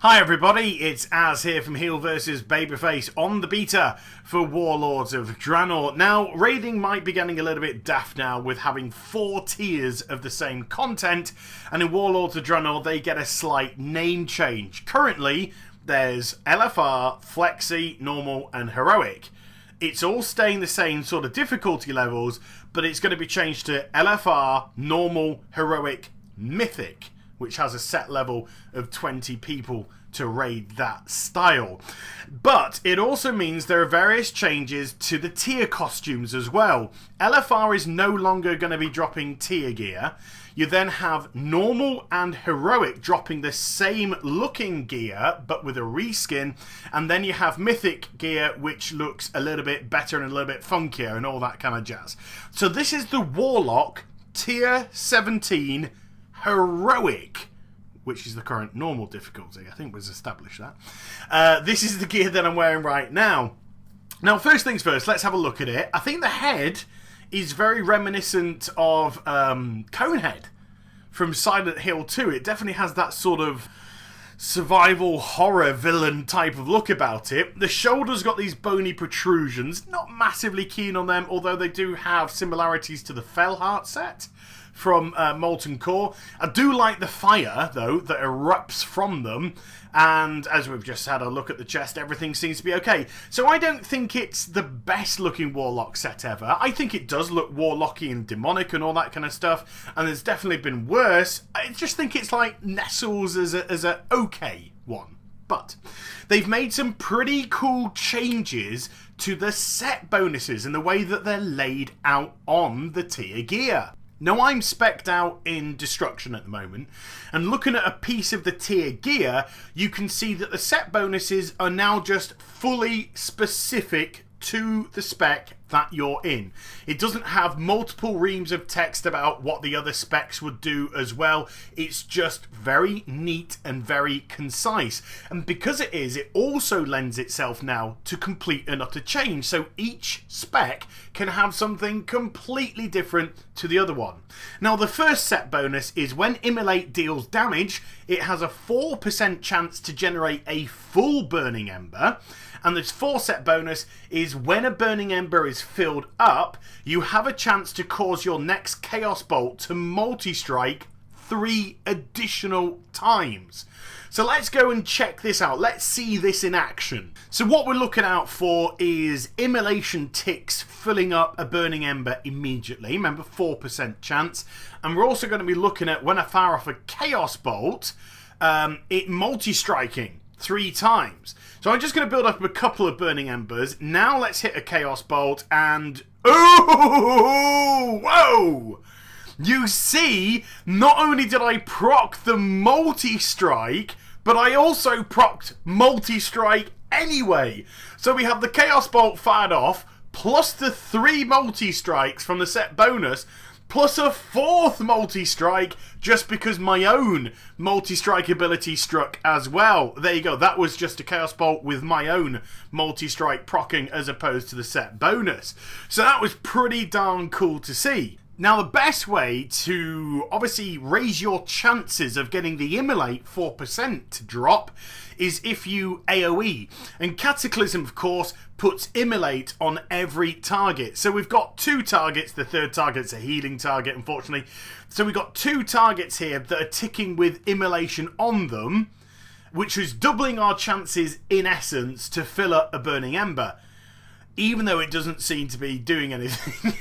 Hi everybody, it's Az here from HeelvsBabyface on the beta for Warlords of Draenor. Now, raiding might be getting a little bit daft now with having 4 tiers of the same content, and in Warlords of Draenor they get a slight name change. Currently, there's LFR, Flexi, Normal and Heroic. It's all staying the same sort of difficulty levels, but it's going to be changed to LFR, Normal, Heroic, Mythic, which has a set level of 20 people to raid that style. But it also means there are various changes to the tier costumes as well. LFR is no longer going to be dropping tier gear. You then have Normal and Heroic dropping the same looking gear, but with a reskin. And then you have Mythic gear, which looks a little bit better and a little bit funkier and all that kind of jazz. So this is the Warlock tier 17 Heroic, which is the current normal difficulty. I think was established that. This is the gear that I'm wearing right now. Now, first things first, let's have a look at it. I think the head is very reminiscent of Conehead from Silent Hill 2. It definitely has that sort of survival horror villain type of look about it. The shoulders got these bony protrusions. Not massively keen on them, although they do have similarities to the Fellheart set from Molten Core. I do like the fire, though, that erupts from them. And as we've just had a look at the chest, everything seems to be okay. So I don't think it's the best looking Warlock set ever. I think it does look Warlocky and demonic and all that kind of stuff. And there's definitely been worse. I just think it's like nestles as a okay one. But they've made some pretty cool changes to the set bonuses and the way that they're laid out on the tier gear. Now, I'm spec'd out in Destruction at the moment, and looking at a piece of the tier gear, you can see that the set bonuses are now just fully specific to the spec that you're in. It doesn't have multiple reams of text about what the other specs would do as well. It's just very neat and very concise. And because it is, it also lends itself now to complete and utter change. So each spec can have something completely different to the other one. Now, the first set bonus is when Immolate deals damage, it has a 4% chance to generate a full Burning Ember. And this 4 set bonus is when a Burning Ember is filled up, you have a chance to cause your next Chaos Bolt to multi-strike 3 additional times. So let's go and check this out. Let's see this in action. So what we're looking out for is Immolation ticks filling up a Burning Ember immediately. Remember, 4% chance. And we're also going to be looking at when I fire off a Chaos Bolt, it multi-striking 3 times. So I'm just going to build up a couple of Burning Embers. Now let's hit a Chaos Bolt and... oh! Whoa! You see, not only did I proc the multi-strike, but I also procced multi-strike anyway. So we have the Chaos Bolt fired off, plus the 3 multi-strikes from the set bonus, plus a 4th multi-strike just because my own multi-strike ability struck as well. There you go. That was just a Chaos Bolt with my own multi-strike proccing as opposed to the set bonus. So that was pretty darn cool to see. Now, the best way to obviously raise your chances of getting the Immolate 4% to drop is if you AoE. And Cataclysm, of course, puts Immolate on every target. So we've got 2 targets. The third target's a healing target, unfortunately. So we've got 2 targets here that are ticking with Immolation on them, which is doubling our chances, in essence, to fill up a Burning Ember, even though it doesn't seem to be doing anything.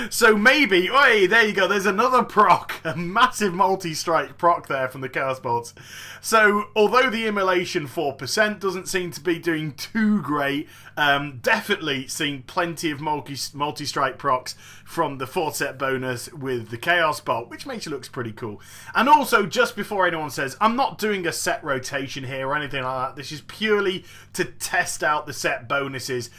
So maybe, hey, there you go, there's another proc, a massive multi-strike proc there from the Chaos Bolts. So although the Immolation 4% doesn't seem to be doing too great, definitely seeing plenty of multi-strike procs from the 4 set bonus with the Chaos Bolt, which makes it look pretty cool. And also, just before anyone says, I'm not doing a set rotation here or anything like that. This is purely to test out the set bonuses.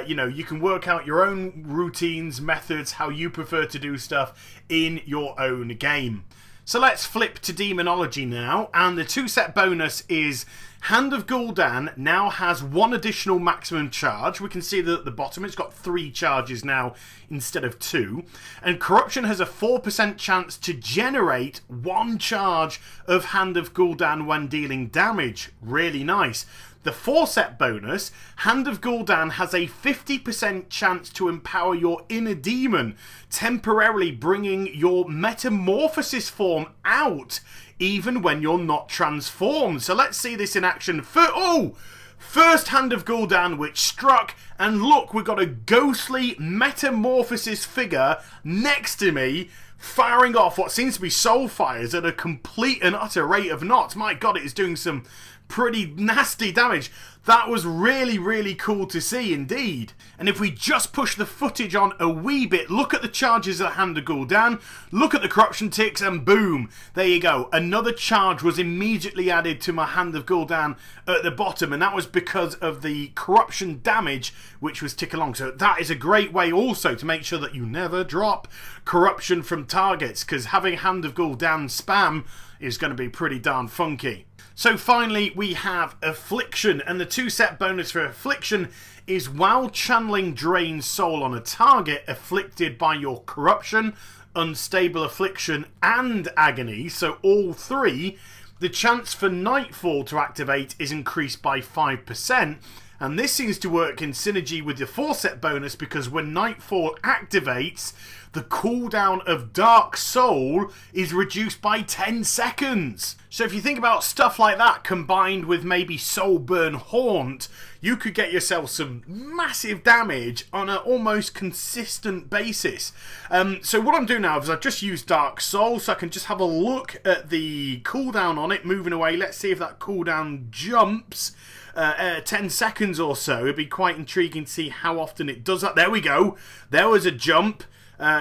You know, you can work out your own routines, methods, how you prefer to do stuff in your own game. So let's flip to Demonology now, and the 2 set bonus is Hand of Gul'dan now has 1 additional maximum charge. We can see that at the bottom it's got 3 charges now instead of 2. And Corruption has a 4% chance to generate 1 charge of Hand of Gul'dan when dealing damage. Really nice. The 4-set bonus, Hand of Gul'dan has a 50% chance to empower your inner demon, temporarily bringing your metamorphosis form out, even when you're not transformed. So let's see this in action. First Hand of Gul'dan, which struck, and look, we've got a ghostly metamorphosis figure next to me, firing off what seems to be soul fires at a complete and utter rate of knots. My god, it is doing some pretty nasty damage. That was really, really cool to see indeed. And if we just push the footage on a wee bit, look at the charges of Hand of Gul'dan, look at the corruption ticks, and boom, there you go. Another charge was immediately added to my Hand of Gul'dan at the bottom, and that was because of the corruption damage which was tick along. So that is a great way also to make sure that you never drop corruption from targets, because having Hand of Gul'dan spam is going to be pretty darn funky. So finally we have Affliction, and the 2-set bonus for Affliction is while channeling Drain Soul on a target afflicted by your Corruption, Unstable Affliction and Agony, so all 3, the chance for Nightfall to activate is increased by 5%, and this seems to work in synergy with the 4-set bonus, because when Nightfall activates, the cooldown of Dark Soul is reduced by 10 seconds. So if you think about stuff like that combined with maybe Soulburn Haunt, you could get yourself some massive damage on an almost consistent basis. So what I'm doing now is I've just used Dark Soul, so I can just have a look at the cooldown on it moving away. Let's see if that cooldown jumps 10 seconds or so. It'd be quite intriguing to see how often it does that. There we go. There was a jump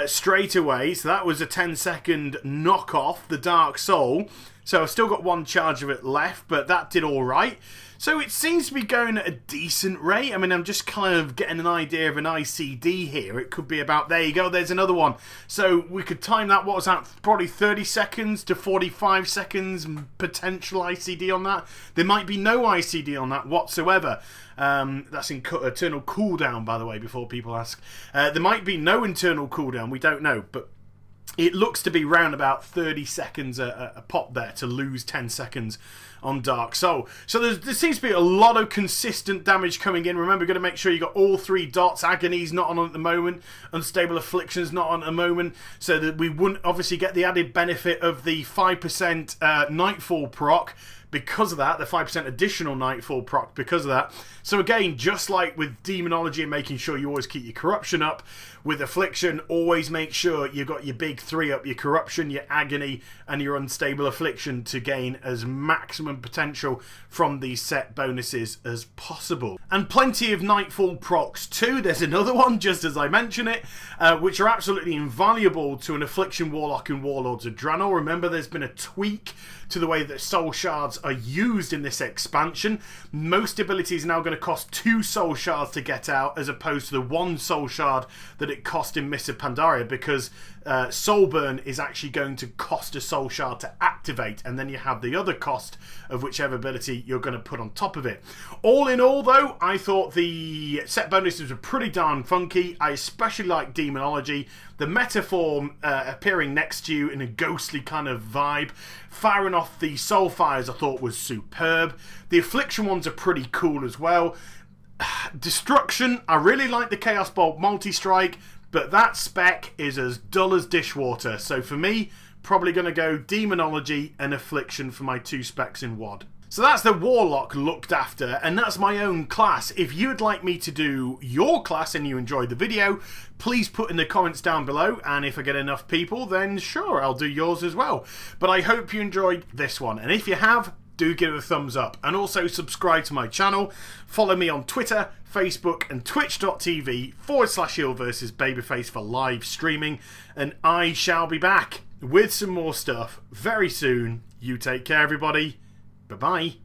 straight away. So that was a 10-second knock off the Dark Soul. So I've still got 1 charge of it left, but that did all right. So it seems to be going at a decent rate. I mean, I'm just kind of getting an idea of an ICD here. It could be about, there you go, there's another one. So we could time that, what was that, probably 30 seconds to 45 seconds potential ICD on that. There might be no ICD on that whatsoever. That's in eternal cooldown, by the way, before people ask. There might be no internal cooldown, we don't know, but it looks to be round about 30 seconds a pop there to lose 10 seconds on Dark Soul. So there seems to be a lot of consistent damage coming in. Remember, you've got to make sure you got all 3 dots. Agony's not on at the moment. Unstable Affliction's not on at the moment. So that we wouldn't obviously get the added benefit of the 5% Nightfall proc. Because of that, the 5% additional Nightfall proc because of that. So again, just like with Demonology and making sure you always keep your Corruption up, with Affliction, always make sure you've got your big 3 up, your Corruption, your Agony, and your Unstable Affliction to gain as maximum potential from these set bonuses as possible. And plenty of Nightfall procs too. There's another one, just as I mention it, which are absolutely invaluable to an Affliction Warlock in Warlords of Draenor. Remember, there's been a tweak to the way that Soul Shards are used in this expansion. Most abilities are now going to cost 2 Soul Shards to get out, as opposed to the 1 Soul Shard that it cost in Mists of Pandaria, because Soulburn is actually going to cost a Soul Shard to activate, and then you have the other cost of whichever ability you're going to put on top of it. All in all, though, I thought the set bonuses were pretty darn funky. I especially like Demonology. The Metaform appearing next to you in a ghostly kind of vibe, firing off the Soul Fires, I thought was superb. The Affliction ones are pretty cool as well. Destruction, I really like the Chaos Bolt multi-strike, but that spec is as dull as dishwater. So for me, probably going to go Demonology and Affliction for my 2 specs in WoD. So that's the Warlock looked after, and that's my own class. If you'd like me to do your class and you enjoyed the video, please put in the comments down below, and if I get enough people, then sure, I'll do yours as well. But I hope you enjoyed this one, and if you have, do give it a thumbs up, and also subscribe to my channel. Follow me on Twitter, Facebook and twitch.tv/HeelvsBabyface for live streaming, and I shall be back with some more stuff very soon. You take care, everybody. Bye-bye.